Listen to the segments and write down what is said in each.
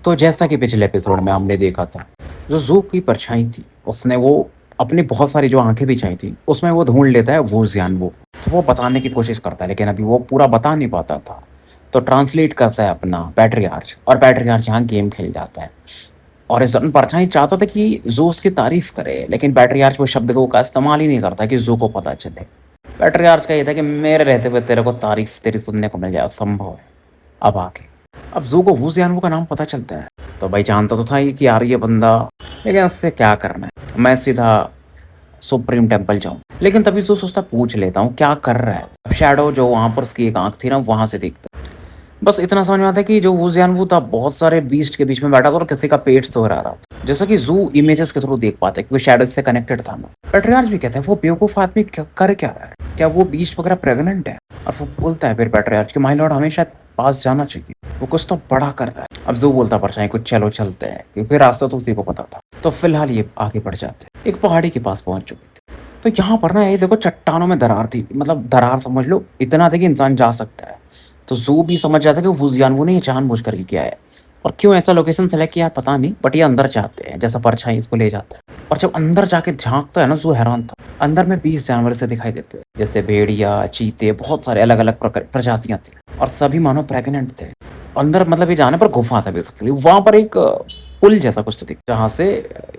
तो जैसा कि पिछले एपिसोड में हमने देखा था, जो ज़ू की परछाई थी, उसने वो अपनी बहुत सारी जो आँखें बिछाई थी, उसमें वो ढूँढ लेता है वो ज़ियानवो। तो वो बताने की कोशिश करता है, लेकिन अभी वो पूरा बता नहीं पाता था। तो ट्रांसलेट करता है अपना पैट्रियार्च, और पैट्रियार्च यहाँ गेम खेल जाता है। और इस दौरान परछाई चाहता था कि ज़ू उसकी तारीफ़ करे, लेकिन पैट्रियार्च वो शब्द को का इस्तेमाल ही नहीं करता कि ज़ू को पता चले। पैट्रियार्च का ये था कि मेरे रहते हुए तेरे को तारीफ़ तेरी सुनने को मिल जाए, असंभव है। अब आके अब ज़ू को वू ज़ियानवो का नाम पता चलता है, तो भाई जानता तो था ही कि यार ये बंदा, लेकिन उससे क्या करना है, मैं सीधा सुप्रीम टेंपल जाऊँ। लेकिन तभी ज़ू सोचता पूछ लेता हूँ क्या कर रहा है। अब शैडो जो वहाँ पर उसकी एक आँख थी ना, वहाँ से देखता है। बस इतना समझ में आता है कि जो वू ज़ियानवो था बहुत सारे बीस्ट के बीच में बैठा था और किसी का पेट सो रहा था। जैसा कि ज़ू इमेजेस के थ्रू देख पाता है क्योंकि शैडो से कनेक्टेड था ना। पैट्रियार्च भी कहता है वो बेवकूफ़ आदमी कर क्या रहा है? क्या वो बीस्ट वगैरह प्रेग्नेंट है? और वो बोलता है फिर पैट्रियार्च कि माय लॉर्ड हमें शायद पास जाना चाहिए, वो कुछ तो बड़ा कर रहा है। अब ज़ू बोलता परछाई कुछ चलो चलते हैं, क्योंकि रास्ता तो उसी को पता था। तो फिलहाल ये आगे बढ़ जाते हैं, एक पहाड़ी के पास पहुंच चुके थे। तो यहाँ पर ना ये देखो चट्टानों में दरार थी, मतलब दरार समझ लो इतना था कि इंसान जा सकता है। तो ज़ू भी समझ जाता है कि वो जियानवो ने ये जानबूझकर के किया है, और क्यों ऐसा लोकेशन सेलेक्ट किया है पता नहीं, बट ये अंदर जाते हैं जैसा परछाई इसको ले जाता है। और जब अंदर जाके झांकता है ना, ज़ू हैरान था। अंदर में 20 जानवर से दिखाई देते हैं, जैसे भेड़िया, चीते, बहुत सारे अलग अलग प्रजातियां थी, और सभी मानो प्रेग्नेंट थे। अंदर मतलब ये जाने पर गुफा था बेसिकली, वहां पर एक पुल जैसा कुछ तो दिखा, जहाँ से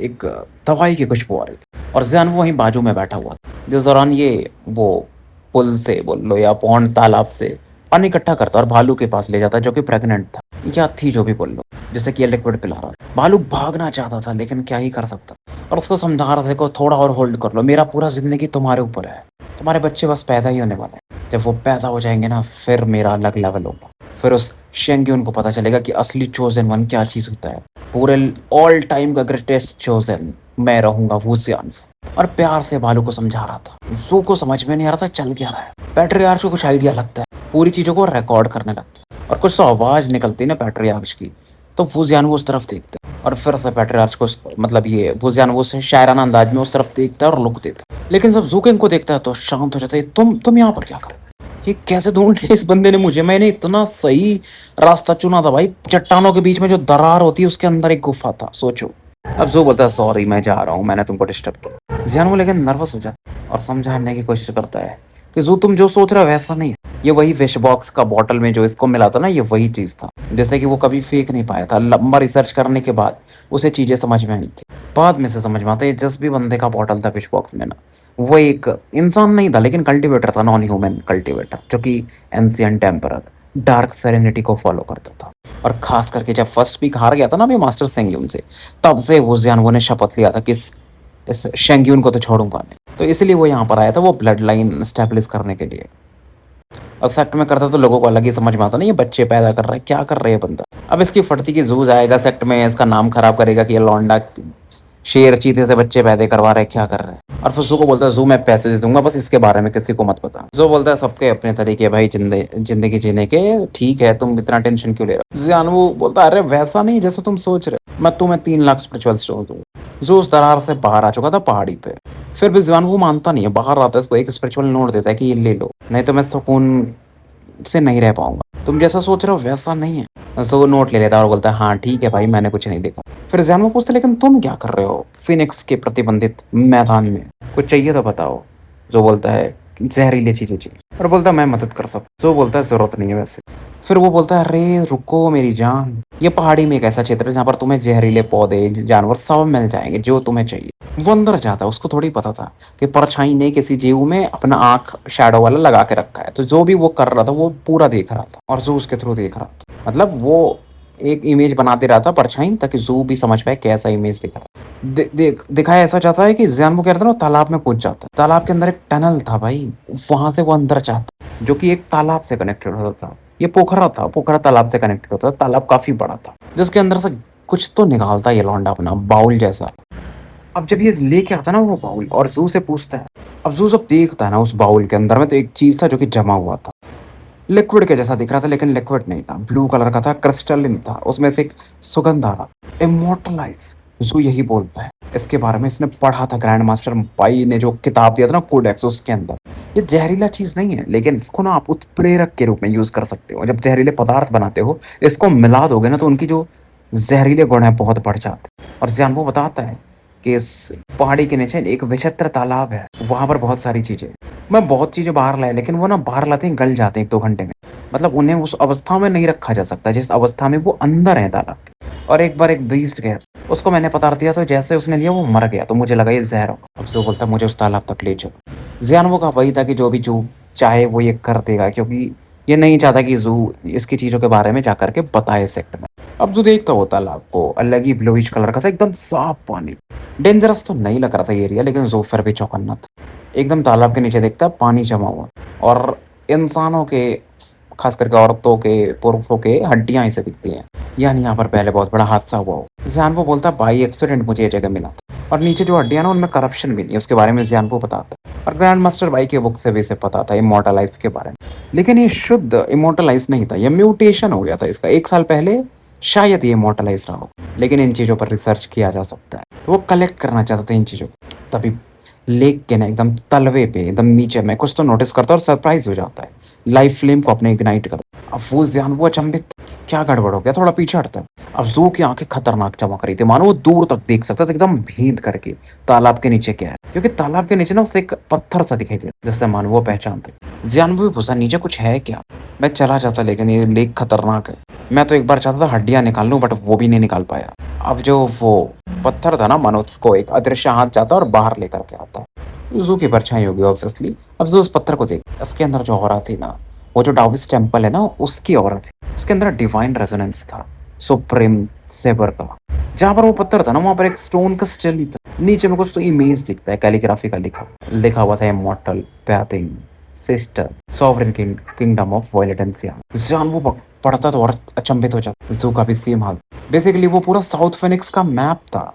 एक दवाई की खुशबू आ रही थी, और जैन वो वहीं बाजू में बैठा हुआ था। जिस दौरान ये वो पुल से बोल लो या पौंड तालाब से पानी इकट्ठा करता और भालू के पास ले जाता, जो कि प्रेग्नेंट था या थी, जो भी बोल लो, जैसे कि ये लिक्विड पिला रहा था। भालू भागना चाहता था, लेकिन क्या ही कर सकता, और उसको समझा रहा था देखो थोड़ा और होल्ड कर लो, मेरा पूरा जिंदगी तुम्हारे ऊपर है, तुम्हारे बच्चे बस पैदा ही होने वाले हैं, जब वो पैदा हो जाएंगे ना फिर मेरा अलग लेवल होगा। फिर उस शेंग्यून को पता चलेगा कि असली चोजन वन क्या चीज होता है, पूरे ऑल टाइम का ग्रेटेस्ट चोजन मैं रहूंगा वो ज़ियानवो। और प्यार से भालू को समझा रहा था। ज़ू को समझ में नहीं आ रहा था चल क्या रहा है। पैट्रियार्च को कुछ आइडिया लगता है, पूरी चीजों को रिकॉर्ड करने लगता है, और कुछ तो आवाज निकलती है ना पैट्रियार्च की। तो वो ज़ियानवो उस तरफ देखते हैं, और फिर से पैट्रियार्च को मतलब ये वो ज़ियानवो से शायराना अंदाज में उस तरफ देखता है और लुक देता है। लेकिन जब ज़ू इनको देखता है तो शांत हो जाता है। तुम यहाँ पर क्या कर रहे हो? ये कैसे ढूंढ लिया इस बंदे ने मुझे? मैंने इतना सही रास्ता चुना था भाई, चट्टानों के बीच में जो दरार होती है उसके अंदर एक गुफा था, सोचो। अब ज़ू बोलता है सॉरी मैं जा रहा हूँ, मैंने तुमको डिस्टर्ब किया। ज़ियानवो लेकिन नर्वस हो जाता है और समझाने की कोशिश करता है कि ज़ू तुम जो सोच रहे हो वैसा नहीं है, ये वही विश बॉक्स का बॉटल में जो इसको मिला था ना, ये वही चीज़ था। जैसे कि वो कभी फेंक नहीं पाया था, लंबा रिसर्च करने के बाद उसे चीज़ें समझ में आई थी। बाद में से समझ में आता है जिस भी बंदे का बॉटल था विश बॉक्स में ना, वो एक इंसान नहीं था, लेकिन कल्टीवेटर था, नॉन ह्यूमन कल्टीवेटर, जो कि एंशिएंट एम्परर डार्क सेरेनिटी को फॉलो करता था। और खास करके जब फर्स्ट वीक हार गया था ना अभी मास्टर सेंग्यून से, तब से वो ज़ियानवो ने शपथ लिया था कि इस शेंग्यून को तो छोड़ूंगा नहीं। तो इसलिए वो यहाँ पर आया था, वो ब्लड लाइन स्टैब्लिश करने के लिए। और सेक्ट में करता तो लोगों को अलग ही समझ में आता ना, ये बच्चे पैदा कर रहा है, क्या कर रहे हैं बंदा। अब इसकी फटती की जू जाएगा सेक्ट में, इसका नाम खराब करेगा कि ये लौंडा शेर चीते से बच्चे पैदा करवा रहे हैं, क्या कर रहे हैं। और फिर जू को बोलता है जू मैं पैसे दे दूंगा, बस इसके बारे में किसी को मत बता। जू बोलता है सबके अपने तरीके भाई जिंदगी जीने के, ठीक है तुम इतना टेंशन क्यों ले रहे हो। ज़ियानवो बोलता है अरे वैसा नहीं जैसा तुम सोच रहे हो, मैं तुम्हें 3 लाख स्पिरिचुअल स्टोन दूंगा। जू उस दरार से बाहर आ चुका था पहाड़ी पे, फिर भी ज़ियानवो मानता नहीं है, बाहर आता है, इसको एक स्पिरिचुअल नोट देता है कि ये ले लो, नहीं तो मैं सुकून से नहीं रह पाऊंगा, तुम जैसा सोच रहे हो वैसा नहीं है। तो वो नोट ले लेता है और बोलता है हाँ ठीक है भाई मैंने कुछ नहीं देखा। फिर ज़ियानवो पूछता है लेकिन तुम क्या कर रहे हो फिनिक्स के प्रतिबंधित मैदान में, कुछ चाहिए तो बताओ। जो बोलता है जहरीली चीजें चाहिए, और बोलता है मैं मदद कर सकता हूँ। जो बोलता है जरूरत नहीं है वैसे। फिर वो बोलता है अरे रुको मेरी जान, ये पहाड़ी में एक ऐसा क्षेत्र है जहाँ पर तुम्हें जहरीले पौधे जानवर सब मिल जाएंगे जो तुम्हें चाहिए। वो अंदर जाता है, उसको थोड़ी पता था कि परछाई ने किसी जीव में अपना आंख शैडो वाला लगा के रखा है, तो जो भी वो कर रहा था वो पूरा देख रहा था, और जो उसके थ्रू देख रहा था, मतलब वो एक इमेज बना दे रहा था परछाई, ताकि जू भी समझ पाए कैसा इमेज दिख रहा है। दिखाया ऐसा चाहता है कि ज़ियानवो कह रहा था ना तालाब में कूद जाता है, तालाब के अंदर एक टनल था भाई, वहां से वो अंदर जाता, जो कि एक तालाब से कनेक्टेड होता था। ये पोखरा था, पोखरा तालाब से कनेक्टेड होता था, तालाब काफी बड़ा था, जिसके अंदर से कुछ तो निकालता ये लौंडा अपना बाउल जैसा। अब जब ये लेके आता ना वो बाउल और जू से पूछता है, अब जू जब देखता है ना उस बाउल के अंदर में, तो एक चीज था जो कि जमा हुआ था, लिक्विड के जैसा दिख रहा था, लेकिन लिक्विड नहीं था, ब्लू कलर का था, क्रिस्टलिन था, उसमें से एक सुगंध आ रहा, इमोर्टलाइज। जू यही बोलता है, इसके बारे में इसने पढ़ा था, ग्रैंड मास्टर पाई ने जो किताब दिया था ना कोडेक्स, उसके अंदर। ये जहरीला चीज नहीं है, लेकिन इसको ना आप उत्प्रेरक के रूप में यूज कर सकते हो। जब जहरीले पदार्थ बनाते हो, इसको मिला दोगे ना, तो उनकी जो ज़हरीले गुण हैं बहुत बढ़ जाते हैं। और जियान वो बताता है कि इस पहाड़ी के नीचे एक विचित्र तालाब है, वहाँ पर बहुत सारी चीज़ें हैं। मैं बहुत चीज़ें बाहर लाया लेकिन वो ना बाहर लाते ही गल जाते हैं 1-2 घंटे में। मतलब उन्हें उस अवस्था में नहीं रखा जा सकता जिस अवस्था में वो अंदर है तालाब के। और एक बार एक बीस्ट गया, उसको मैंने पदार्थ दिया तो जैसे उसने लिया वो मर गया, तो मुझे लगा ये ज़हर होगा। अब ज़ो बोलता है मुझे उस तालाब तक ले चलो। ज़ियान का वही था कि जो भी जो चाहे वो ये कर देगा, क्योंकि ये नहीं चाहता कि ज़ू इसकी चीज़ों के बारे में जाकर के बताए सेक्ट में। अब जो देखता वो तालाब को अलग ही ब्लूइश कलर का था, एकदम साफ पानी। डेंजरस तो नहीं लग रहा था ये एरिया, लेकिन ज़ू फिर भी चौकन्ना था। एकदम तालाब के नीचे देखता है पानी जमा हुआ और इंसानों के, खास करके औरतों के, पुरुषों के हड्डियाँ इसे दिखती हैं। यानी यहाँ पर पहले बहुत बड़ा हादसा हुआ हो। ज़ियान बोलता है बाई एक्सीडेंट मुझे ये जगह मिला था और नीचे जो हड्डियाँ ना उनमें करप्शन भी नहीं है, उसके बारे में ज़ियान बताता है। और ग्रैंड मास्टर बाई की बुक से भी इसे पता था इमॉर्टलाइज के बारे में। लेकिन ये शुद्ध इमॉर्टलाइज नहीं था, ये म्यूटेशन हो गया था इसका। 1 साल पहले शायद ये इमॉर्टलाइज रहा हो, लेकिन इन चीज़ों पर रिसर्च किया जा सकता है। तो वो कलेक्ट करना चाहते थे इन चीज़ों को। तभी लेक के ना एकदम तलवे पे एकदम नीचे में कुछ तो नोटिस करता है और सरप्राइज हो जाता है। लाइफ फ्लेम को अपने इग्नाइट कर। अब वो ज़ियान अचंभित, क्या गड़बड़ हो गया, थोड़ा पीछे हटता है। अब ज़ू की आंखें खतरनाक चमक रही थी, मानो वो दूर तक देख सकता था एकदम भींत करके तालाब के नीचे क्या है, क्योंकि तालाब के नीचे ना उसे एक पत्थर सा दिखाई दे जिससे मानो वो पहचानते। ज़ियान भी पूछा नीचे कुछ है क्या। मैं चला जाता लेकिन ये लेक खतरनाक है। मैं तो एक बार चाहता था हड्डियां निकाल लूं, बट वो भी नहीं निकाल पाया। अब जो वो पत्थर था ना, मानो उसको एक अदृश्य हाथ जाता है और बाहर लेकर के आता है। ज़ू की परछाई होगी ऑब्वियसली। अब ज़ू उस पत्थर को देख, उसके अंदर जो ऑरा थी ना, वो जो डाविस टेम्पल है ना उसकी ऑरा थी। उसके अंदर डिवाइन रेजोनेंस था, सुप्रीम सेबर का। जहाँ पर वो पत्थर था ना वहाँ पर एक स्टोन का स्टिल ही था। नीचे में कुछ तो इमेज दिखता है, कैलीग्राफी का लिखा हुआ था इमॉर्टल पैथिंग सिस्टर सॉवरेन किंगडम ऑफ वॉयलेटेंसिया। जान वो पढ़ता तो और अचंभित हो जाता। ज़ू का भी सेम हाल। बेसिकली वो पूरा साउथ फिनिक्स का मैप था।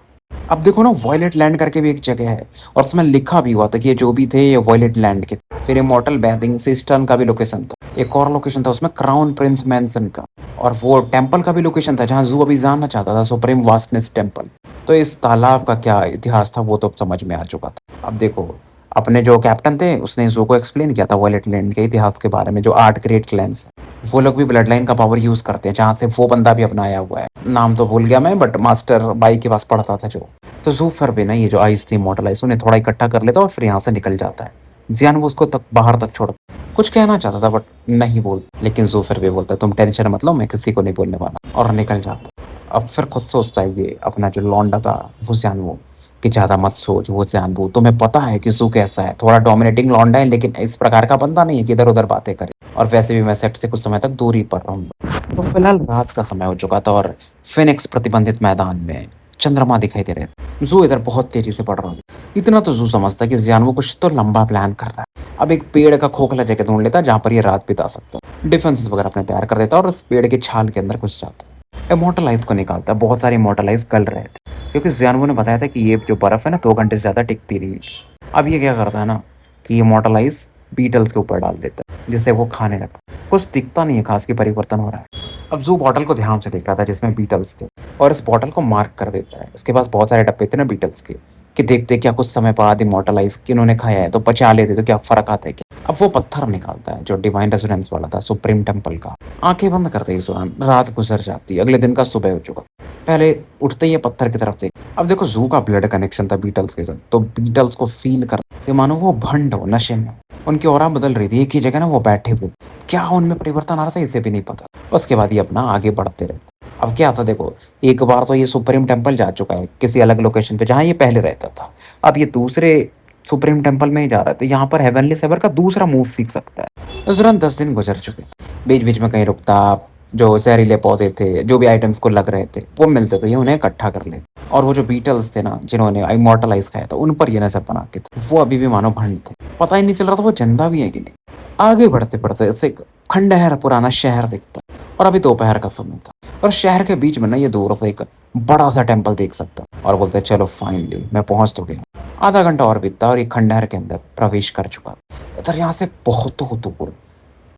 अब देखो ना, वॉयलेट लैंड करके भी एक जगह है और उसमें लिखा भी हुआ था कि ये जो भी थे ये वॉयलेट लैंड के थे। फिर इमॉर्टल बैथिंग सिस्टर्न का भी लोकेशन था। एक और लोकेशन था उसमें क्राउन प्रिंस मैंसन का। और वो टेम्पल का भी लोकेशन था जहाँ ज़ू अभी जानना चाहता था, सुप्रीम वास्टनेस टेम्पल। तो इस तालाब का क्या इतिहास था वो तो अब समझ में आ चुका था। अब देखो, अपने जो कैप्टन थे उसने ज़ू को एक्सप्लेन किया था वॉयलेट लैंड के इतिहास के बारे में, जो 8 ग्रेट क्लैंस है वो लोग भी ब्लड लाइन का पावर यूज़ करते हैं, जहाँ से वो बंदा भी अपनाया हुआ है। नाम तो भूल गया मैं, बट मास्टर बाई के पास पढ़ता था जो। तो ज़ू फिर भी ना ये जो आइस थी इमॉर्टलाइज, उन्हें थोड़ा इकट्ठा कर लेता और फिर यहाँ से निकल जाता है। जियान वो उसको तक बाहर तक छोड़, कुछ कहना चाहता था बट नहीं बोल, लेकिन ज़ू फिर भी बोलता है तुम टेंशन मत लो, मैं किसी को नहीं बोलने वाला, और निकल जाता। अब फिर खुद सोचता है ये अपना जो लौंडा था वो जियान कि ज़्यादा मत सोच, वो जान वो तुम्हें पता है कि ज़ू कैसा है, थोड़ा डोमिनेटिंग लौंडा है लेकिन इस प्रकार का बंदा नहीं है कि इधर उधर बातें करे। और वैसे भी मैं सेट से कुछ समय तक दूर ही पड़ रहा हूँ। तो फिलहाल रात का समय हो चुका था और फिनिक्स प्रतिबंधित मैदान में चंद्रमा दिखाई दे रहे थे। ज़ू इधर बहुत तेजी से बढ़ रहा है। इतना तो ज़ू समझता है कि जियान वो कुछ तो लंबा प्लान कर रहा है। अब एक पेड़ का खोखला जगह ढूंढ लेता है जहाँ पर ये रात बिता सकता है। डिफेंसेस वगैरह अपने तैयार कर देता है और उस पेड़ के छाल के अंदर घुस जाता है। इमॉर्टलाइज को निकालता है। बहुत सारे इमॉर्टलाइज गल रहे थे क्योंकि जियानवो ने बताया था कि ये जो बर्फ़ है ना 2 घंटे से ज़्यादा टिकती नहीं है। अब ये क्या करता है ना कि इमॉर्टलाइज बीटल्स के ऊपर डाल देता है जिससे वो खाने लगता है। कुछ दिखता नहीं है खास कि परिवर्तन हो रहा है। अब ज़ू बॉटल को ध्यान से देख रहा था जिसमें बीटल्स थे और इस बॉटल को मार्क कर देता है। उसके पास बहुत सारे डब्बे थे ना बीटल्स के, कि देखते क्या कुछ समय बाद इमॉर्टलाइज किन्होंने खाया है तो पचा लेते तो क्या फ़र्क आता है क्या। अब वो पत्थर निकालता है जो डिवाइन रेजोनेंस वाला था सुप्रीम टेम्पल का। आंखें बंद करते ही इस दौरान रात गुजर जाती है। अगले दिन का सुबह हो चुका। पहले उठते ही ये पत्थर की तरफ देख। अब देखो ज़ू का ब्लड कनेक्शन था बीटल्स के साथ, तो बीटल्स को फील कर कि मानो वो भंड हो, नशे में। उनकी ऑरा बदल रही थी, एक ही जगह ना वो बैठे हुए। क्या उनमें परिवर्तन आ रहा था इसे भी नहीं पता। उसके बाद ये अपना आगे बढ़ते रहते। अब क्या था देखो, एक बार तो ये सुप्रीम टेम्पल जा चुका है किसी अलग लोकेशन पे जहाँ ये पहले रहता था। अब ये दूसरे सुप्रीम टेम्पल में ही जा रहा है, तो यहाँ पर हेवनली सेवर का दूसरा मूव सीख सकता है। इस दौरान 10 दिन गुजर चुके थे। बीच बीच में कहीं रुकता, जो जहरीले पौधे थे, जो भी आइटम्स को लग रहे थे वो मिलते तो ये उन्हें इकट्ठा कर लेते। और वो जो बीटल्स थे ना जिन्होंने इमॉर्टलाइज खाया था, उन पर ये नजर बना के थे। वो अभी भी मानो भंड थे, पता ही नहीं चल रहा था वो जिंदा भी है कि नहीं। आगे बढ़ते बढ़ते ऐसे एक खंडहर पुराना शहर दिखता और अभी दोपहर का समय था और शहर के बीच में ना ये दूर से एक बड़ा सा टेम्पल देख सकता और बोलते चलो फाइनली मैं पहुंच तो गया। आधा घंटा और बीतता और ये खंडहर के अंदर प्रवेश कर चुका। इधर यहाँ से बहुत दूर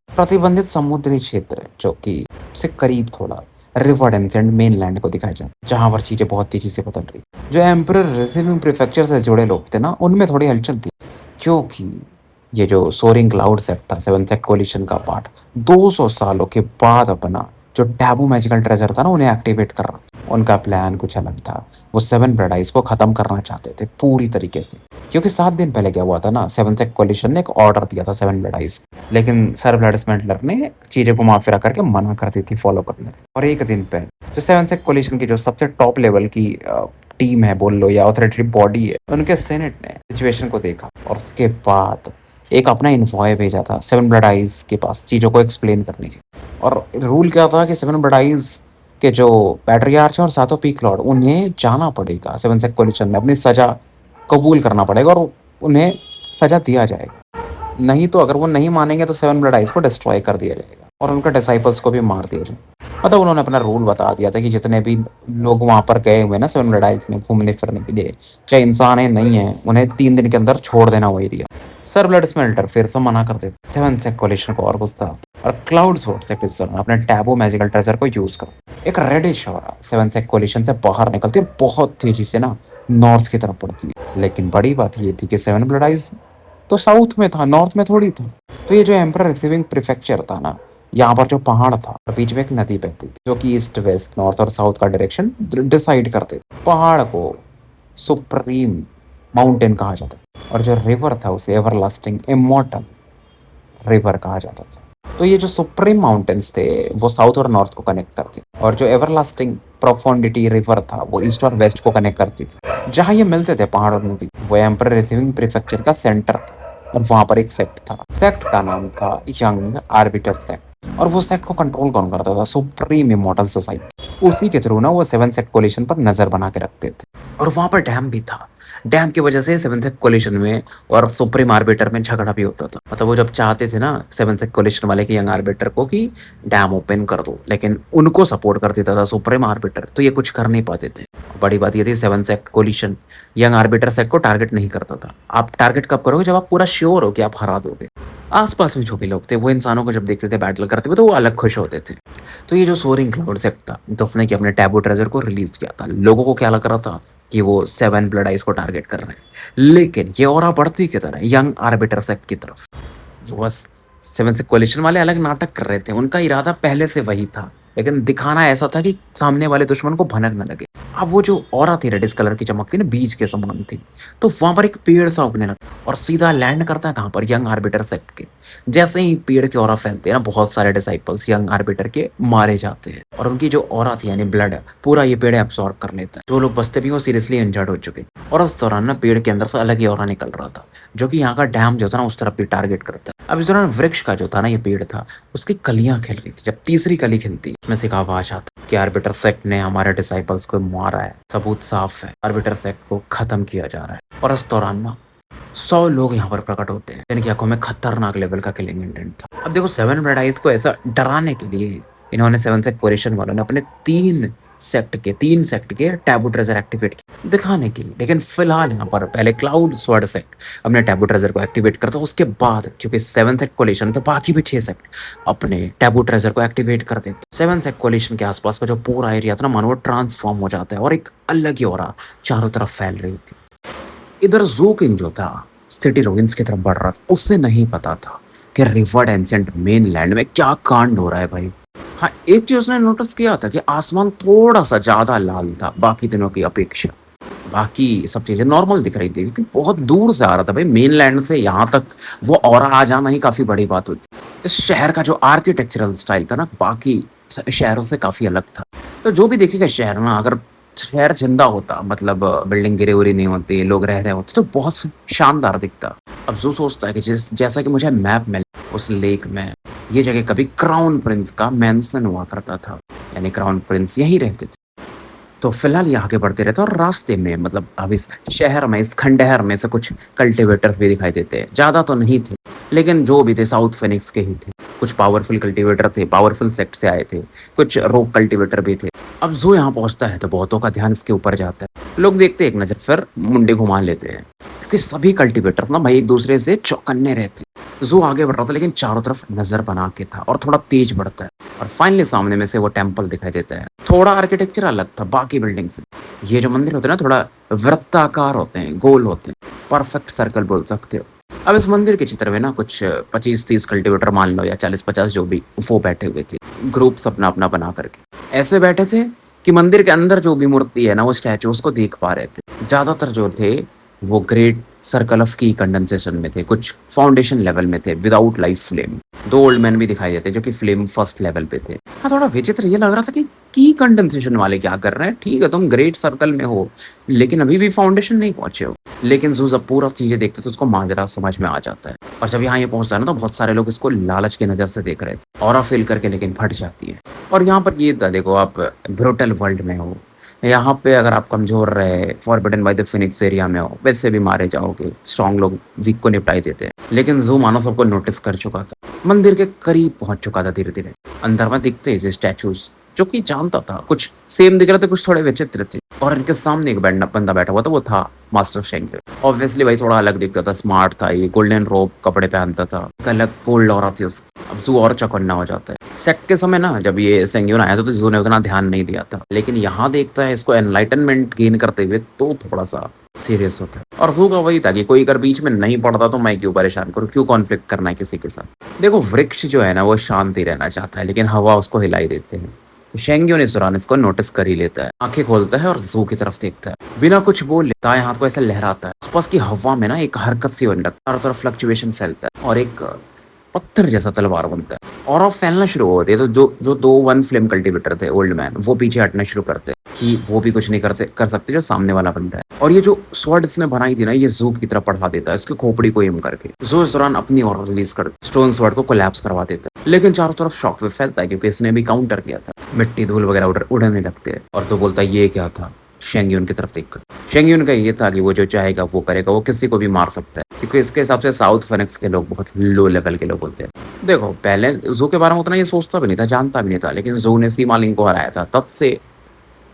प्रतिबंधित समुद्री क्षेत्र जो कि से करीब थोड़ा रिवर एंड मेनलैंड को दिखाया जाता, जहाँ पर चीजें बहुत तेजी से बदल रही। जो एम्परर रिसीविंग प्रीफेक्चर से जुड़े लोग थे ना उनमें थोड़ी हलचल थी, क्योंकि ये जो सोरिंग क्लाउड सेक्ट था, 7 सेक्ट कोलिशन का पार्ट, 200 सालों के बाद अपना जो टैबू मैजिकल ट्रेजर था ना उन्हें एक्टिवेट कर रहा। उनका प्लान कुछ अलग था। वो 7 ब्लड आइज़ को ख़त्म करना चाहते थे पूरी तरीके से। क्योंकि 7 दिन पहले क्या हुआ था ना, 7 सेक्ट कोलिशन ने एक ऑर्डर दिया था 7 ब्लड आइज़ को। लेकिन सर ब्लड स्मेल्टर ने चीज़ें घुमा-फिरा करके मना कर दी थी फ़ॉलो करने से। और 1 दिन पहले जो 7 सेक्ट कोलिशन की जो सबसे टॉप लेवल की टीम है बोल लो या ऑथोरिटेटिव बॉडी है, उनके सीनेट ने सिचुएशन को देखा और उसके बाद एक अपना एन्वॉय भेजा था 7 ब्लड आइज़ के पास चीज़ों को एक्सप्लेन करने के। और रूल क्या था कि 7 ब्लड आइज़ के जो पैट्रियार्च हैं और सातों पीक लॉर्ड, उन्हें जाना पड़ेगा 7 सेक्ट कोलिशन में, अपनी सज़ा कबूल करना पड़ेगा और उन्हें सज़ा दिया जाएगा। नहीं तो अगर वो नहीं मानेंगे तो 7 ब्लड आइज़ को डिस्ट्रॉय कर दिया जाएगा और उनके डिसाइपल्स को भी मार दिया जाएगा। मतलब उन्होंने अपना रूल बता दिया था कि जितने भी लोग वहाँ पर गए हुए हैं ना 7 ब्लड आइज़ में घूमने-फिरने के लिए, चाहे इंसान है, नहीं है, उन्हें 3 दिन के अंदर छोड़ देना वो एरिया। सर ब्लड स्मेल्टर फिर से मना कर देते। 7 सेक्ट कोलिशन को और गुस्सा आता और क्लाउड सोर्स सेक्ट इस दौरान अपने टैबू मैजिकल ट्रेजर को यूज़ करते। एक रेडिश ऑरा 7 सेक्ट कोलिशन से बाहर निकलती है और बहुत तेज़ी से ना नॉर्थ की तरफ बढ़ती है। लेकिन बड़ी बात ये थी कि 7 ब्लड आइज़ तो साउथ में था, नॉर्थ में थोड़ी था। तो ये जो एम्परर रिसीविंग प्रीफेक्चर था ना, यहाँ पर जो पहाड़ था और बीच में एक नदी बहती थी जो कि ईस्ट, वेस्ट, नॉर्थ और साउथ का डायरेक्शन डिसाइड करते थे। पहाड़ को सुप्रीम माउंटेन कहा जाता था और जो रिवर था उसे एवरलास्टिंग इमॉर्टल रिवर कहा जाता था। तो ये जो सुप्रीम माउंटेन्स थे वो साउथ और नॉर्थ को कनेक्ट करते और जो एवरलास्टिंग प्रोफोंडिटी रिवर था वो ईस्ट और वेस्ट को कनेक्ट करती थी। जहाँ ये मिलते थे पहाड़ और नदी, वो एम्परर रिसीविंग प्रीफेक्चर का सेंटर था और वहाँ पर एक सेक्ट था। सेक्ट का नाम था यंग आर्बिटर सेक्ट और वो सेक्ट को कंट्रोल कौन करता था? Supreme immortal society. उसी के थ्रू ना वो 7 सेक्ट कोलिशन पर नजर बना के रखते थे और वहाँ पर डैम भी था। डैम की वजह से 7 सेक्ट कोलिशन में और सुप्रीम आर्बिटर में झगड़ा भी होता था। मतलब वो जब चाहते थे ना 7 सेक्ट कोलिशन वाले कि यंग आर्बिटर को कि डैम ओपन कर दो, लेकिन उनको सपोर्ट कर देता था सुप्रीम आर्बिटर, तो ये कुछ कर नहीं पाते थे। बड़ी बात ये थी 7 sect coalition young arbiter sect को टारगेट नहीं करता था। आप टारगेट कब करोगे? जब आप पूरा श्योर हो कि आप हरा दोगे। आसपास में जो भी लोग थे वो इंसानों को जब देखते थे बैटल करते हुए तो वो अलग खुश होते थे। तो ये जो सोरिंग क्लाउड सेक्ट था जिसने कि अपने टैबू ट्रेजर को रिलीज किया था, लोगों को क्या लग रहा था कि वो 7 ब्लड आइज को टारगेट कर रहे हैं, लेकिन ये और बढ़ती की तरह यंग आर्बिटर सेक्ट की तरफ। जो बस 7 से कोलिशन वाले अलग नाटक कर रहे थे, उनका इरादा पहले से वही था, लेकिन दिखाना ऐसा था कि सामने वाले दुश्मन को भनक न लगे। अब वो जो ऑरा थी रेडिश कलर की चमकती ना बीज के समान थी, तो वहां पर एक पेड़ सा उगने लगा और सीधा लैंड करता है कहाँ पर? यंग आर्बिटर सेक्ट के। जैसे ही पेड़ के ऑरा फैलते हैं ना, बहुत सारे डिसाइपल्स यंग आर्बिटर के मारे जाते हैं और उनकी जो ऑरा थी यानी ब्लड पूरा ये पेड़ एब्सॉर्ब कर लेता है। जो लोग बचते भी वो सीरियसली इंजर्ड हो चुके और उस दौरान ना पेड़ के अंदर से अलग ही ऑरा निकल रहा था जो कि यहाँ का डैम जो था ना उस तरफ भी टारगेट करता है। अब इस दौरान वृक्ष का जो था ना ये पेड़ था, उसकी कलियां खिल रही थी। जब तीसरी कली खिलती उसमें से एक आवाज आता कि आर्बिटर सेक्ट ने हमारे डिसाइपल्स को मारा है, सबूत साफ है, आर्बिटर सेक्ट को खत्म किया जा रहा है। और इस दौरान ना 100 लोग यहाँ पर प्रकट होते हैं जिनकी आंखों में खतरनाक लेवल का किलिंग इंटेंट था। अब देखो 7 ब्लड आइज को ऐसा डराने के लिए इन्होंने 7 सेक्ट कोलिशन वालों ने अपने 3 सेक्ट के टैबू ट्रेजर एक्टिवेट किए दिखाने के लिए। लेकिन फिलहाल यहाँ पर पहले क्लाउड स्वॉर्ड सेक्ट अपने टैबू ट्रेजर को एक्टिवेट करता है, उसके बाद क्योंकि 7 सेक्ट कोलिशन तो बाकी भी 6 सेक्ट अपने टैबू ट्रेजर को एक्टिवेट कर देते। 7 सेक्ट कोलिशन के आसपास का जो पूरा एरिया था ना मानो वो ट्रांसफॉर्म हो जाता है और एक अलग ही ऑरा चारों तरफ फैल रही थी। इधर ज़ू किंग जो था सिटी रुइंस की तरफ बढ़ रहा था, उससे नहीं पता था कि रिवर्ड एंसेंट मेनलैंड में क्या कांड हो रहा है भाई। हाँ, एक चीज उसने नोटिस किया था कि आसमान थोड़ा सा ज्यादा लाल था बाकी दिनों की अपेक्षा। बाकी सब चीजें नॉर्मल दिख रही थी क्योंकि बहुत दूर से आ रहा था भाई, मेनलैंड से यहाँ तक वो ऑरा आ जाना ही काफी बड़ी बात होती। इस शहर का जो आर्किटेक्चरल स्टाइल था ना बाकी शहरों से काफी अलग था। तो जो भी देखेगा शहर ना, अगर शहर जिंदा होता मतलब बिल्डिंग गिरी उरी नहीं होती, लोग रह रहे होते तो बहुत शानदार दिखता। अब जो सोचता है कि जैसा कि मुझे मैप में उस लेक में ये जगह कभी क्राउन प्रिंस का मेंशन हुआ करता था, यानी क्राउन प्रिंस यहीं रहते थे। तो फिलहाल ये आगे बढ़ते रहते और रास्ते में मतलब अब इस शहर में इस खंडहर में से कुछ कल्टीवेटर्स भी दिखाई देते हैं। ज़्यादा तो नहीं थे लेकिन जो भी थे साउथ फिनिक्स के ही थे। कुछ पावरफुल कल्टीवेटर थे, पावरफुल सेक्ट से आए थे, कुछ रोक कल्टीवेटर भी थे। अब जो यहाँ पहुँचता है तो बहुतों का ध्यान इसके ऊपर जाता है। लोग देखते एक नज़र फिर मुंडे घुमा लेते हैं क्योंकि सभी कल्टीवेटर ना भाई एक दूसरे से चौकन्ने रहते। जू आगे बढ़ रहा था लेकिन चारों तरफ नजर बना के था और थोड़ा तेज बढ़ता है और फाइनली सामने में से वो टेंपल दिखाई देता है। थोड़ा आर्किटेक्चर अलग था बाकी बिल्डिंग से। ये जो मंदिर होते हैं ना थोड़ा वृत्ताकार होते हैं, गोल होते हैं, परफेक्ट सर्कल बोल सकते हो। अब इस मंदिर के चित्र में ना कुछ 25-30 कल्टीवेटर मान लो या 40-50 जो भी वो बैठे हुए थे, ग्रुप्स अपना अपना बना करके ऐसे बैठे थे कि मंदिर के अंदर जो भी मूर्ति है ना, वो स्टैच्यू उसको देख पा रहे थे। ज़्यादातर जो थे, वो ग्रेट सर्कल ऑफ की कंडेंसेशन में थे, कुछ फाउंडेशन लेवल में थे, without life flame. 2 old man भी दिखाई देते, जो कि फ्लेम फर्स्ट लेवल पे थे। हाँ, थोड़ा विचित्र ये लग रहा था कि की कंडेंसेशन वाले क्या कर रहे हैं? ठीक है, तुम ग्रेट सर्कल में हो, लेकिन अभी भी फाउंडेशन नहीं पहुँचे हो। लेकिन ज़ू जब पूरा चीज़ें देखते तो उसको माजरा समझ में आ जाता है। और जब यहाँ ये पहुँचता है ना, तो बहुत सारे लोग इसको लालच की नज़र से देख रहे थे। ऑरा फ़ील करके लेकिन फट जाती है। और यहाँ पर ये था, देखो आप ब्रूटल वर्ल्ड में हो, यहाँ पे अगर आप कमज़ोर रहे, forbidden by the Phoenix area में हो, वैसे भी मारे जाओगे। स्ट्रॉन्ग लोग वीक को निपटा ही देते हैं। लेकिन ज़ू मानो सबको नोटिस कर चुका था। मंदिर के करीब पहुँच चुका था धीरे-धीरे। अंदर में दिखते ही स्टैच्यूज़, जो कि जानता था, कुछ सेम दिख रहे थे, कुछ थोड़े विचित्र थे। और इनके सामने एक बंदा बैठा हुआ था, वो था मास्टर शेंगे। ऑब्वियसली भाई थोड़ा अलग दिखता था, स्मार्ट था ये, गोल्डन रोब कपड़े पहनता था, एक अलग गोल्ड ऑरा थी उसकी। अब ज़ू और चौकन्ना हो जाता है। सेट के समय ना, जब ये सेंग्यून आया था, तो ज़ू ने उतना ध्यान नहीं दिया था। लेकिन यहाँ देखता है इसको एनलाइटनमेंट गेन करते हुए, तो थोड़ा-सा सीरियस होता है। और ज़ू का वही था कि कोई अगर बीच में नहीं पड़ता तो मैं क्यों परेशान करूँ, क्यों कॉन्फ्लिक्ट करना है किसी के साथ। देखो वृक्ष जो है ना, वो शांति रहना चाहता है, लेकिन हवा उसको हिला ही देते हैं। शेंग्यून इस दौरान इसको नोटिस कर ही लेता है। आंखें खोलता है और ज़ू की तरफ देखता है। बिना कुछ बोले दाएं हाथ को ऐसे लहराता है। आसपास की हवा में ना एक हरकत सी होने लगती है, चारों तरफ फ्लक्चुएशन फैलता है और एक पत्थर जैसा तलवार बनता है। और फैलना शुरू होती है, तो जो 2 वन फ्लेम कल्टीवेटर थे ओल्ड मैन, वो पीछे हटना शुरू करते हैं कि वो भी कुछ नहीं कर सकते जो सामने वाला बंदा है। और ये जो स्वॉर्ड इसने बनाई थी ना, ये ज़ू की तरफ बढ़ा देता है, इसकी खोपड़ी को एम करके। ज़ू इस दौरान अपनी ऑर्डर रिलीज कर स्टोन स्वॉर्ड को कोलैप्स करवा देता है। लेकिन चारों तरफ शॉकवेव फैलता है, क्योंकि इसने भी काउंटर किया था। मिट्टी धूल वगैरह उड़ने लगते हैं। और तो बोलता है ये क्या था, शेंग्यून की तरफ देखकर। शेंग्यून का ये था कि वो जो चाहेगा वो करेगा, वो किसी को भी मार सकता है, क्योंकि इसके हिसाब से साउथ फिनिक्स के लोग बहुत लो लेवल के लोग होते हैं। देखो पहले ज़ू के बारे में उतना ये सोचता भी नहीं था, जानता भी नहीं था, लेकिन ज़ू ने सीमा लिंग को हराया था, तब से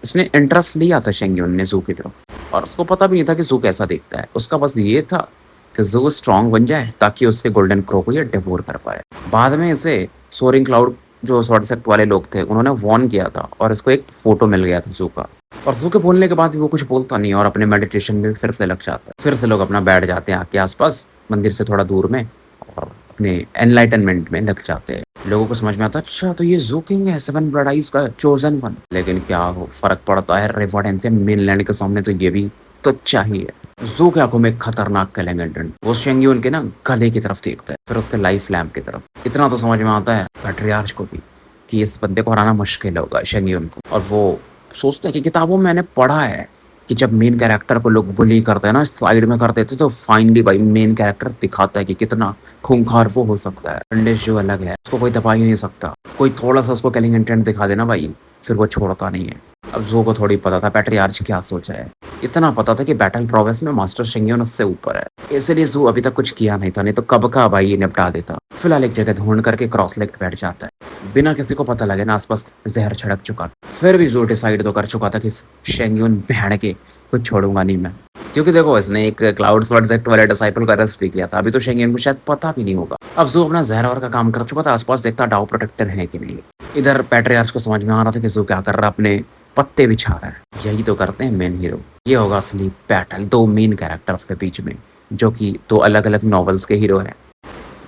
इसने इंटरेस्ट लिया था शेंग्यून ने ज़ू की तरफ। और उसको पता भी नहीं था कि ज़ू कैसा दिखता है। उसका बस ये था कि ज़ू स्ट्रॉन्ग बन जाए, ताकि उसके गोल्डन क्रो को ये डिवोर कर पाए। बाद में इसे सोरिंग क्लाउड जो स्वॉर्ड सेक्ट वाले लोग थे, उन्होंने वार्न किया था, और इसको एक फोटो मिल गया था ज़ू का। और ज़ू के बोलने के बाद भी वो कुछ बोलता नहीं, और अपने मेडिटेशन में फिर से लग जाता है। फिर से लोग अपना बैठ जाते हैं आग के आसपास, मंदिर से थोड़ा दूर में, और अपने एनलाइटनमेंट में लग जाते हैं। लोगों को समझ में आता है, अच्छा तो ये ज़ू किंग है, 7 ब्लड आइज का चोजन वन। लेकिन क्या हो फर्क पड़ता है, रिवॉर्ड एंशिएंट मेनलैंड के सामने तो ये भी तो चाहिए। ज़ू की आंखों में एक खतरनाक कैलेंगन, वो शेंग्यून के ना गले की तरफ देखता है, फिर उसके लाइफ लैम्प की तरफ। इतना तो समझ में आता है पैट्रियार्च को भी कि इस बंदे को हराना मुश्किल होगा, शेंग्यून को। और वो सोचते हैं कि किताबों में मैंने पढ़ा है कि जब मेन कैरेक्टर को लोग बुली करते हैं ना, साइड में कर देते, तो फाइनली भाई मेन कैरेक्टर दिखाता है कि कितना खूंखार वो हो सकता है। पंडित जो अलग है, उसको कोई दबा ही नहीं सकता। कोई थोड़ा सा उसको किलिंग इंटेंट दिखा देना भाई, फिर वो छोड़ता नहीं है। अब ज़ू को थोड़ी पता था पैट्रियार्च क्या सोच रहा है। इतना पता था कि बैटल प्रोग्रेस में मास्टर शेंग्यून उससे ऊपर है, इसलिए ज़ू अभी तक कुछ किया नहीं था, नहीं तो कब का भाई निपटा देता। फिलहाल एक जगह ढूंढ करके क्रॉस लेग बैठ जाता है, बिना किसी को पता लगे ना आसपास जहर छिड़क चुका था। फिर भी ज़ू डिसाइड तो कर चुका था कि शेंग्यून बहन के कुछ छोड़ूंगा नहीं मैं, क्योंकि देखो इसने एक क्लाउड स्वॉर्ड सेक्ट वाले डिसाइपल का रेस्ट भी किया था। अभी तो शेंग्यून को शायद पता भी नहीं होगा। अब ज़ू अपना जहर और का काम कर चुका था, आसपास देखता डाउ प्रोटेक्टर है कि नहीं। इधर पैट्रियार्च को समझ में आ रहा था कि ज़ू क्या कर रहा है, अपने पत्ते बिछा रहा है। यही तो करते हैं मेन हीरो। ये होगा असली बैटल 2 मेन कैरेक्टर्स के बीच में, जो कि 2 अलग-अलग नॉवेल्स के हीरो हैं।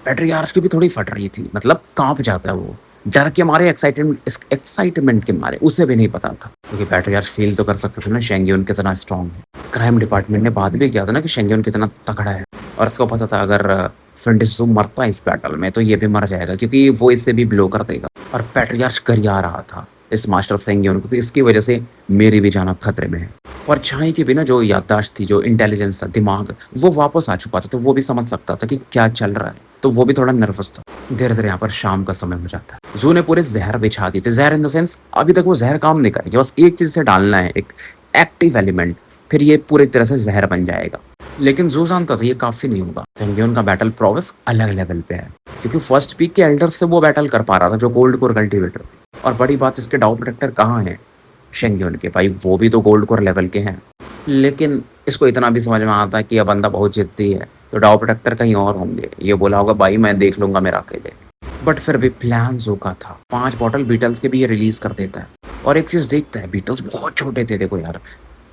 पैट्रियार्च की भी थोड़ी फट रही थी, मतलब काँप जाता है वो, डर के मारे, एक्साइटमेंट के मारे। उसे भी नहीं पता था, क्योंकि पैट्रियार्च फील तो कर सकता था ना शेंग्यून कितना स्ट्रॉन्ग है। क्राइम डिपार्टमेंट ने बात भी किया था ना कि शेंग्यून कितना तगड़ा है, और इसको पता था अगर फिनिक्स ज़ू मरता है इस बैटल में, तो ये भी मर जाएगा, क्योंकि वो इससे भी ब्लो कर देगा। और पैट्रियार्च गरिया रहा था इस मास्टर शेंग्यून को, तो इसकी वजह से मेरी भी जान खतरे में है। परछाई के बिना जो याददाश्त थी, जो इंटेलिजेंस था, दिमाग, वो वापस आ चुका था, तो वो भी समझ सकता था कि क्या चल रहा है, तो वो भी थोड़ा नर्वस था। धीरे-धीरे यहाँ पर शाम का समय हो जाता है। ज़ू ने पूरे ज़हर बिछा दिए थे, ज़हर इन द सेंस अभी तक वो ज़हर काम नहीं करेगी, बस एक चीज़ से डालना है, एक एक्टिव एलिमेंट, फिर ये पूरी तरह से ज़हर बन जाएगा। लेकिन ज़ू जानता था ये काफ़ी नहीं होगा। शेंग्यून का बैटल प्रोग्रेस अलग लेवल पे है, क्योंकि फर्स्ट पीक के एल्डर से वो बैटल कर पा रहा था, जो गोल्ड कोर कल्टीवेटर थे। और बड़ी बात, इसके डाउ प्रोटेक्टर कहाँ हैं शेंग्यून के, भाई वो भी तो गोल्ड कोर लेवल के हैं। लेकिन इसको इतना भी समझ में आता है कि यह बंदा बहुत जिद्दी है, तो डाउ प्रोटेक्टर कहीं और होंगे। ये बोला होगा भाई मैं देख लूंगा मेरा अकेले। बट फिर भी प्लान ज़ू का था। 5 बॉटल बीटल्स के भी ये रिलीज कर देता है। और एक चीज़ देखता है, बीटल्स बहुत छोटे थे देखो यार,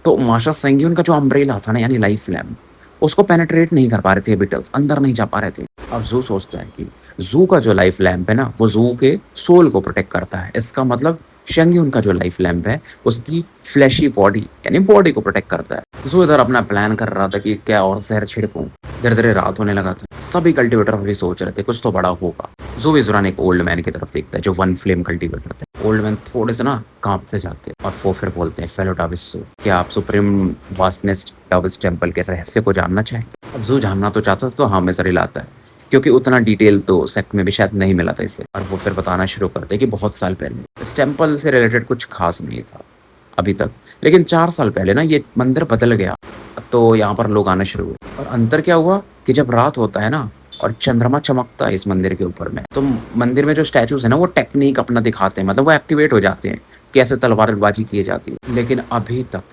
तो मास्टर शेंग्यून का जो अम्ब्रेला था ना, यानी लाइफ लैम्प, उसको पेनिट्रेट नहीं कर पा रहे थे बीटल्स, अंदर नहीं जा पा रहे थे। अब ज़ू सोचता है कि ज़ू का जो लाइफ लैम्प है ना, वो ज़ू के सोल को प्रोटेक्ट करता है। इसका मतलब शेंग्यून का जो लाइफ लैम्प है, उसकी फ्लैशी बॉडी यानी बॉडी को प्रोटेक्ट करता है। ज़ू इधर अपना प्लान कर रहा था कि क्या और ज़हर छिड़कूँ। धीरे-धीरे रात होने लगा था। सभी कल्टीवेटर भी सोच रहे थे कुछ तो बड़ा होगा। ज़ू इस दौरान एक ओल्ड मैन की तरफ देखता है जो वन फ्लेम कल्टीवेटर थे। ओल्ड मैन थोड़े से ना काँपते जाते हैं और वो फिर बोलते हैं, फेलो डाविस ज़ू, क्या आप सुप्रीम वास्टनेस डाविस टेम्पल के रहस्य को जानना चाहेंगे? अब ज़ू जानना तो चाहता था तो हाँ में सर हिलाता है, क्योंकि उतना डिटेल तो सेक्ट में भी शायद नहीं मिला था इसे। और वो फिर बताना शुरू करते हैं कि बहुत साल पहले इस टेम्पल से रिलेटेड कुछ खास नहीं था अभी तक, लेकिन 4 साल पहले ना ये मंदिर बदल गया, तो यहाँ पर लोग आना शुरू हुए। और अंतर क्या हुआ कि जब रात होता है ना और चंद्रमा चमकता है इस मंदिर के ऊपर में, तो मंदिर में जो स्टैचूज़ है ना वो टेक्नीक अपना दिखाते हैं, मतलब वो एक्टिवेट हो जाते हैं, कैसे तलवारबाजी की जाती है। लेकिन अभी तक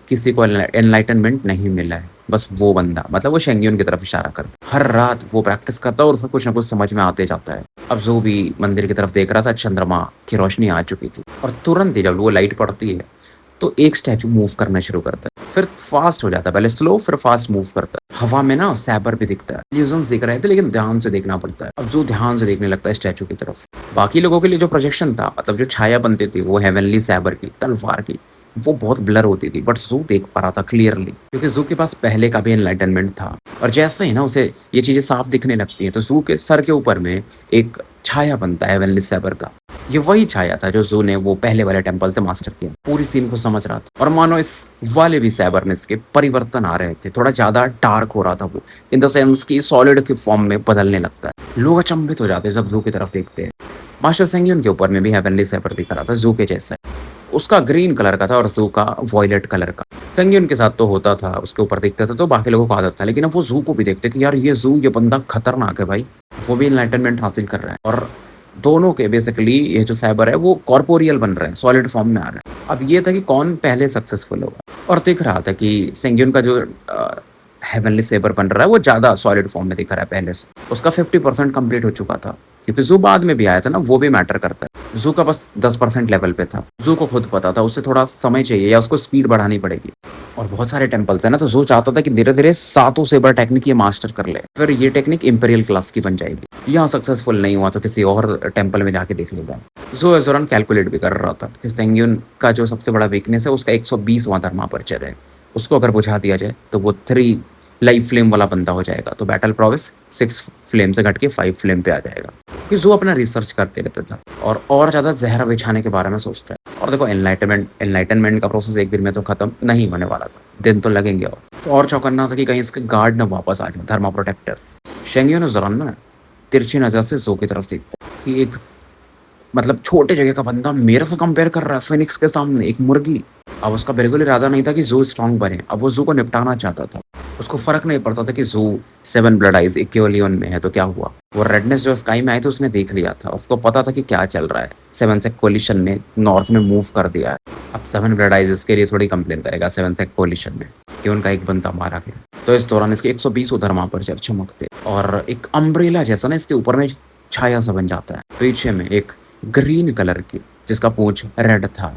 किसी को एनलाइटनमेंट नहीं मिला है। बस वो बंदा, मतलब वो शेंग्यून की तरफ इशारा करता है। हर रात वो प्रैक्टिस करता है और उसको कुछ ना कुछ समझ में आते जाता है। अब ज़ू भी मंदिर की तरफ देख रहा था, चंद्रमा की रोशनी आ चुकी थी और तुरंत ही जब वो लाइट पड़ती है तो एक स्टैचू मूव करना शुरू करता है, फिर फास्ट हो जाता है, पहले स्लो फिर फास्ट मूव करता है। हवा में ना सैबर भी दिखता है। इल्यूजन्स दिख रहे थे लेकिन ध्यान से देखना पड़ता है। अब जो ध्यान से देखने लगता है स्टैचू की तरफ, बाकी लोगों के लिए जो प्रोजेक्शन था, मतलब जो छाया बनती थी वो हेवनली सैबर की तलवार की, वो बहुत ब्लर होती थी, बट ज़ू देख पा रहा था क्लियरली, क्योंकि ज़ू के पास पहले का भी एनलाइटनमेंट था। और जैसे ही ना उसे ये चीज़ें साफ दिखने लगती हैं तो ज़ू के सर के ऊपर में एक छाया बनता है हेवनली सैबर का। ये वही छाया था जो ज़ू ने वो पहले वाले टेम्पल से मास्टर किया। पूरी सीन को समझ रहा था और मानो इस वाले भी सैबरनेस के परिवर्तन आ रहे थे, थोड़ा ज़्यादा डार्क हो रहा था वो, इन द सेंस कि सॉलिड के फॉर्म में बदलने लगता है। लोग अचंभित हो जाते हैं जब ज़ू की तरफ देखते हैं। मास्टर सेंग्यून के ऊपर में भी हेवनली सैबर दिख रहा था ज़ू के जैसा। उसका ग्रीन कलर का था और ज़ू का वॉयलेट कलर का। सेंग्यून के साथ तो होता था, उसके ऊपर दिखता था तो बाकी लोगों को आदत था, लेकिन अब वो ज़ू को भी देखते कि यार ये ज़ू, ये बंदा खतरनाक है भाई, वो भी एनलाइटनमेंट हासिल कर रहा है। और दोनों के बेसिकली ये जो साइबर है वो कॉर्पोरियल बन रहे हैं, सॉलिड फॉर्म में आ रहे हैं। अब ये था कि कौन पहले सक्सेसफुल होगा, और दिख रहा था कि सेंग्यून का जो हेवनली सेबर बन रहा है वो ज़्यादा सॉलिड फॉर्म में दिख रहा है पहले से। उसका 50% कंप्लीट हो चुका था, क्योंकि ज़ू बाद में भी आया था ना, वो भी मैटर करता है। ज़ू का बस 10% लेवल पे था। ज़ू को खुद पता था उसे थोड़ा समय चाहिए या उसको स्पीड बढ़ानी पड़ेगी। और बहुत सारे टेम्पल्स है ना, तो ज़ू चाहता था कि धीरे-धीरे सातों सेबर टेक्निक ये मास्टर कर ले, फिर ये टेक्निक इंपीरियल क्लास की बन जाएगी। यहाँ सक्सेसफुल नहीं हुआ तो किसी और टेम्पल में जाके देख लेगा। ज़ू इस दौरान कैलकुलेट भी कर रहा था कि सेंग्यून का जो सबसे बड़ा वीकनेस है उसका 120वां धर्मापर्चर है। उसको अगर बुझा दिया जाए तो वो 3 लाइफ फ्लेम वाला बंदा हो जाएगा, तो बैटल प्रोविस 6 फ्लेम से घट के 5 फ्लेम पे आ जाएगा। कि ज़ू अपना रिसर्च करते रहता था और ज़्यादा ज़हर बिछाने के बारे में सोचता है। और देखो एनलाइटनमेंट का प्रोसेस एक दिन में तो खत्म नहीं होने वाला था, दिन तो लगेंगे। और चौकन्ना था कि कहीं इसके गार्ड ना वापस आ जाए, धर्मा प्रोटेक्टर्स। शेंग्यून उस दौरान ना तिरछी नज़र से ज़ू की तरफ देखता है कि एक, मतलब छोटे जगह का बंदा मेरे से कंपेयर कर रहा है फिनिक्स के सामने, एक मुर्गी। अब उसका बिल्कुल इरादा नहीं था कि ज़ू स्ट्रांग बने, अब वो ज़ू को निपटाना चाहता था। उसको फ़र्क नहीं पड़ता था कि ज़ू 7 ब्लड आइज़ इक्विलियन में है तो क्या हुआ। वो रेडनेस जो स्काई में आई थी उसने देख लिया था, उसको पता था कि क्या चल रहा है। 7 सेक कोलिशन ने नॉर्थ में मूव कर दिया है। अब 7 ब्लड आइज़ इसके लिए थोड़ी कंप्लेन करेगा 7 सेक कोलिशन में कि उनका एक बंदा मारा गया। तो इस दौरान इसके 120 उधरमा पर चमकते और एक अम्ब्रेला जैसा ना इसके ऊपर में छाया सा बन जाता है। पीछे में एक ग्रीन कलर की, जिसका पूंछ रेड था,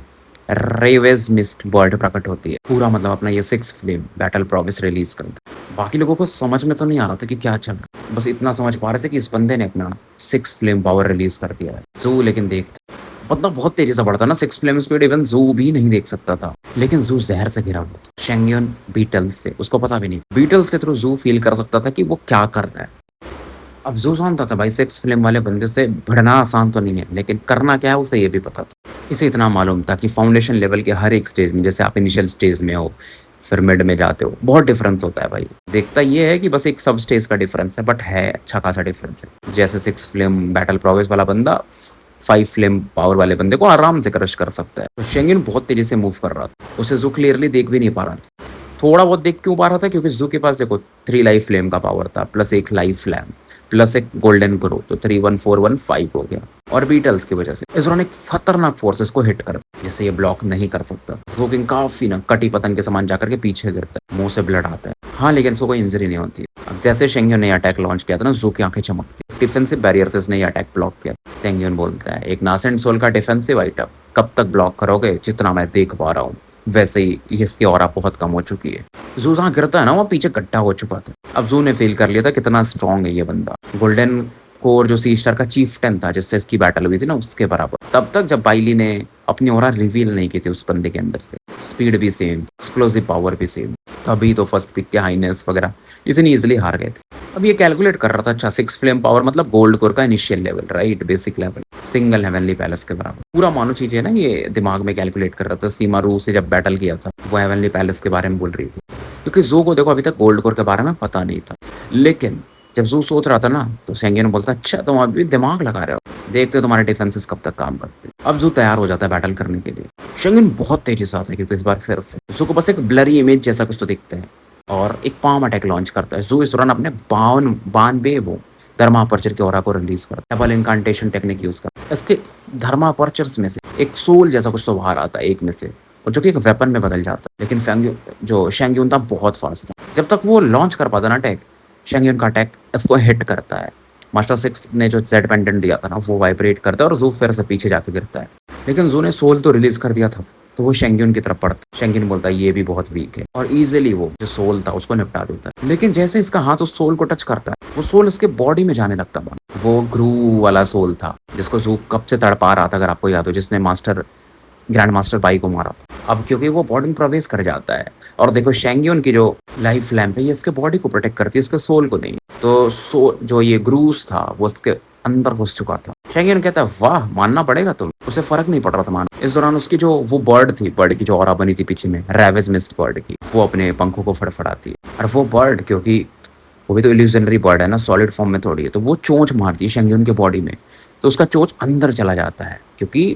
रेवेज मिस्ट बर्ड प्रकट होती है। पूरा मतलब अपना ये 6 फ्लेम बैटल प्रोविस रिलीज कर दिया। बाकी लोगों को समझ में तो नहीं आ रहा था कि क्या चल रहा है, बस इतना समझ पा रहे थे कि इस बंदे ने अपना 6 फ्लेम पावर रिलीज कर दिया है। ज़ू लेकिन देखते बंदा बहुत तेजी से बढ़ता ना, 6 फ्लेम स्पीड इवन ज़ू भी नहीं देख सकता था। लेकिन ज़ू जहर से घिरा हुआ था। शेंग्यून बीटल्स से, उसको पता भी नहीं, बीटल्स के थ्रू ज़ू फील कर सकता था कि वो क्या कर रहा है। अब ज़ू जानता था भाई 6 फ्लेम वाले बंदे से भिड़ना आसान तो नहीं है, लेकिन करना क्या है उसे ये भी पता था। इसे इतना मालूम था कि फाउंडेशन लेवल के हर एक स्टेज में, जैसे आप इनिशियल स्टेज में हो फिर मिड में जाते हो, बहुत डिफरेंस होता है भाई। देखता ये है कि बस एक सब स्टेज का डिफरेंस है, बट है अच्छा खासा डिफरेंस है। जैसे 6 फ्लेम बैटल प्रोविस वाला बंदा 5 फ्लेम पावर वाले बंदे को आराम से क्रश कर सकता है। तो शेंग्यून बहुत तेजी से मूव कर रहा था, उसे ज़ू क्लियरली देख भी नहीं पा रहा था। थोड़ा बहुत देख क्यों पा रहा था, क्योंकि ज़ू के पास देखो 3 लाइफ फ्लेम का पावर था, प्लस एक लाइफ फ्लैम, प्लस एक गोल्डन ग्रो, तो 3 1 4 1 5 हो गया। और बीटल्स की वजह से इस दौरान एक खतरनाक फोर्सेस को हिट कर, जैसे ये ब्लॉक नहीं कर सकता। ज़ू काफी ना कटी पतंग के समान जाकर के पीछे गिरता है, मुंह से ब्लड आता है। हाँ, लेकिन इसको कोई इंजरी नहीं होती। अब जैसे शेंग्यून ने अटैक लॉन्च किया था ना, ज़ू की आंखें चमकती। डिफेंसिव बैरियर से इसने अटैक ब्लॉक किया। शेंग्यून बोलता है, एक नासेंट सोल का डिफेंसिव आइटम कब तक ब्लॉक करोगे, जितना मैं देख पा रहा हूँ। वैसे ही इसकी ऑरा बहुत कम हो चुकी है। ज़ू जहाँ गिरता है ना, वो पीछे गड्ढा हो चुका था। अब ज़ू ने फील कर लिया था कितना स्ट्रॉन्ग है ये बंदा। गोल्डन कोर जो सी स्टार का चीफ्टेन था जिससे इसकी बैटल हुई थी ना उसके बराबर। तब तक जब बाइली ने अपनी ऑरा रिवील नहीं की थी उस बंदे के अंदर से। स्पीड भी सेम, एक्सप्लोसिव पावर भी सेम, तभी तो फर्स्ट पिक के हाइनेस वगैरह इतनी इजीली हार गए थे। अब ये कैलकुलेट कर रहा था, अच्छा 6 फ्लेम पावर मतलब गोल्ड कोर का initial level, right, basic level, single heavenly palace के बराबर। पूरा मानो चीज़ें ना ये दिमाग में कैलकुलेट कर रहा था। सीमा रू से जब बैटल किया था वो हेवनली पैलेस के बारे में बोल रही थी, क्योंकि ज़ू को देखो अभी तक गोल्ड कोर के बारे में पता नहीं था। लेकिन जब ज़ू सोच रहा था ना तो शेंगेन बोलता अच्छा तुम अभी भी दिमाग लगा रहे हो, देखते हो तुम्हारे डिफेंसेस कब तक काम करते हैं। अब ज़ू तैयार हो जाता है बैटल करने के लिए। शेंगेन बहुत तेजी से आता है क्योंकि इस बार फिर से ज़ू को बस एक ब्लरी इमेज जैसा कुछ तो दिखता है और एक पाम अटैक लॉन्च करता है। ज़ू इस दौरान अपने 92 वो धर्मापर्चर के ऑरा को रिलीज करता है। डबल इनकांटेशन टेक्निक यूज करता है। इसके धर्मापर्चर्स में से एक सोल जैसा कुछ तो बाहर आता है एक में से, और जो कि एक वेपन में बदल जाता है। लेकिन जो शेंग्यून था बहुत फास्ट था। जब तक वो लॉन्च कर पाता ना अटैक, शेंग्यून का अटैक इसको हिट करता है। मास्टर 6 ने जो जेड पेंडेंट दिया था ना वो वाइब्रेट करता है और ज़ू फिर से पीछे जाके गिरता है। लेकिन ज़ू ने सोल तो रिलीज कर दिया था तो वो शेंग्यून की तरफ पड़ता है। शेंग्यून बोलता है ये भी बहुत वीक है और इजीली वो जो सोल था उसको निपटा देता है। लेकिन जैसे इसका हाथ उस सोल को टच करता है वो सोल उसके बॉडी में जाने लगता है। वो ग्रू वाला सोल था जिसको ज़ू कब से तड़पा रहा था, अगर आपको याद हो, जिसने ग्रैंड मास्टर बाई को मारा था। अब क्योंकि वो बॉडी में प्रवेश कर जाता है और देखो शेंग्यून की जो लाइफ लैम्प है ये इसके बॉडी को प्रोटेक्ट करती है, इसके सोल को नहीं। तो जो ये ग्रूस था वो उसके अंदर घुस चुका था। शेंग्यून कहता है वाह मानना पड़ेगा तुम, उसे फर्क नहीं पड़ रहा था मान। इस दौरान उसकी जो वो बर्ड थी, बर्ड की जो ऑरा बनी थी पीछे में, रैवेज मिस्ट बर्ड की, वो अपने पंखों को फड़फड़ाती है। और वो बर्ड क्योंकि वो भी तो इल्यूजनरी बर्ड है ना, सॉलिड फॉर्म में थोड़ी है, तो वो चोंच मारती है शेंग्यून के बॉडी में। तो उसका चोंच अंदर चला जाता है क्योंकि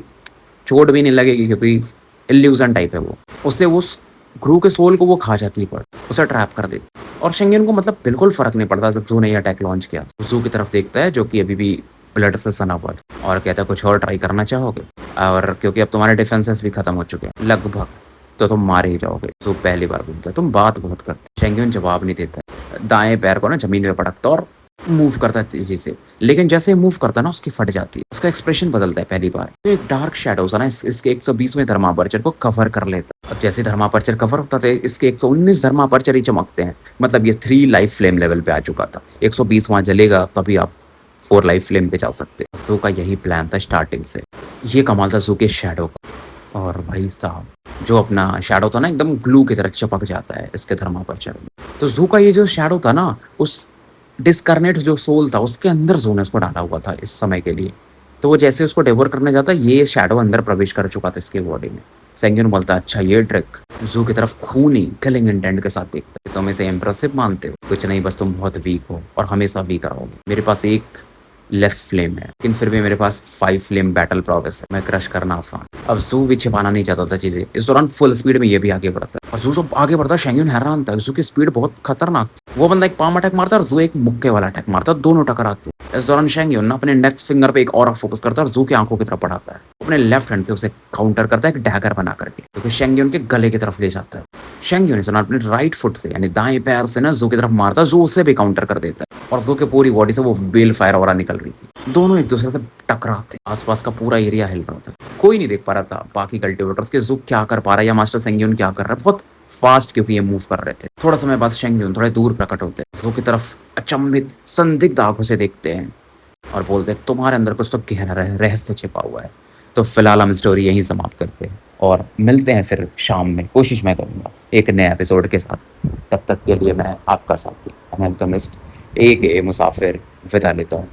चोट भी नहीं लगेगी क्योंकि इल्यूजन टाइप है वो। उससे उस ग्रू के सोल को वो खा जाती है, उसे ट्रैप कर देती। और शेंगेन को मतलब बिल्कुल फर्क नहीं पड़ता जब ज़ू ने ये अटैक लॉन्च किया। ज़ू की तरफ देखता है जो कि अभी भी ब्लड से सना हुआ था और कहता है कुछ और ट्राई करना चाहोगे, और क्योंकि अब तुम्हारे डिफेंसेस भी खत्म हो चुके हैं लगभग, तो तुम मारे ही जाओगे। ज़ू पहली बार बोलता है तुम बात बहुत करते। शेंगेन जवाब नहीं देता, दाएं पैर को ना जमीन में पटकता और मूव करता है तेजी से। लेकिन जैसे मूव करता है ना उसकी फट जाती है, उसका एक्सप्रेशन बदलता है पहली बार। तो एक डार्क शेडोज है ना इसके 120वें धर्मापर्चर को कवर कर लेता है। अब जैसे धर्मापर्चर कवर होता था इसके 119 धर्मापर्चर ही चमकते हैं। मतलब ये 3 लाइफ फ्लेम लेवल पे आ चुका था। 120 वहां जलेगा तभी आप 4 लाइफ फ्लेम पे जा सकते हैं। ज़ू का यही प्लान था स्टार्टिंग से। ये कमाल था ज़ू के शेडो का। और भाई साहब जो अपना शेडो था ना एकदम ग्लू की तरह चिपक जाता है इसके धर्मापर्चर में। तो ज़ू का ये जो शेडो था ना उस डिस्कर्नेट जो सोल था उसके अंदर ज़ू ने उसको डाला हुआ था इस समय के लिए। तो वो जैसे उसको डेवोर करने जाता ये शेडो अंदर प्रवेश कर चुका था इसके बॉडी में। शेंगेन बोलता अच्छा ये ट्रिक। ज़ू की तरफ खूनी किलिंग इंटेंट के साथ देखता है। तुम इसे इम्प्रेसिव मानते हो? कुछ नहीं, बस तुम बहुत वीक हो और हमेशा वीक रहोगे। मेरे पास एक लेस फ्लेम है लेकिन फिर भी मेरे पास 5 फ्लेम बैटल प्रोग्रेस है, मैं क्रश करना आसान। अब ज़ू भी छिपाना नहीं चाहता था चीजें। इस दौरान फुल स्पीड में ये भी आगे बढ़ता है और ज़ू जब आगे बढ़ता है शेंगेन हैरान था। ज़ू की स्पीड बहुत खतरनाक थी। वो बंदा एक पाम अटैक मारता है और ज़ू एक मुक्के वाला अटैक मारता है, दोनों टकराते हैं। इस दौरान शेंगेन ना अपने इंडेक्स फिंगर पे एक और फोकस करता है और ज़ू की आंखों की तरफ बढ़ाता है। अपने लेफ्ट हैंड से उसे काउंटर करता है एक डैगर बना करके, क्योंकि शेंगेन के गले की तरफ ले जाता है। शेंगेन इस दौरान अपने राइट फुट से यानी दाएं पैर से ना ज़ू की तरफ मारता है। ज़ू उसे भी काउंटर कर देता है और ज़ू के पूरी बॉडी से वो बेल फायर ऑरा निकल रही थी। दोनों एक दूसरे से टकराते, आसपास का पूरा एरिया हिल रहा था। कोई नहीं देख पा रहा था बाकी कल्टिवेटर्स के ज़ू क्या कर पा रहा है या मास्टर शेंगेन क्या कर रहा है। बहुत फास्ट क्योंकि ये मूव कर रहे थे। थोड़ा समय बाद शेंगेन थोड़े दूर प्रकट होते हैं, ज़ू की तरफ अचंभित संदिग्ध आंखों से देखते हैं और बोलते हैं तुम्हारे अंदर कुछ तो गहरा रहस्य छिपा हुआ है। तो फिलहाल हम स्टोरी यहीं समाप्त करते हैं और मिलते हैं फिर शाम में। कोशिश मैं करूँगा एक नए एपिसोड के साथ। तब तक के लिए मैं आपका साथी अनअल्केमिस्ट एक मुसाफिर विदा लेता हूँ।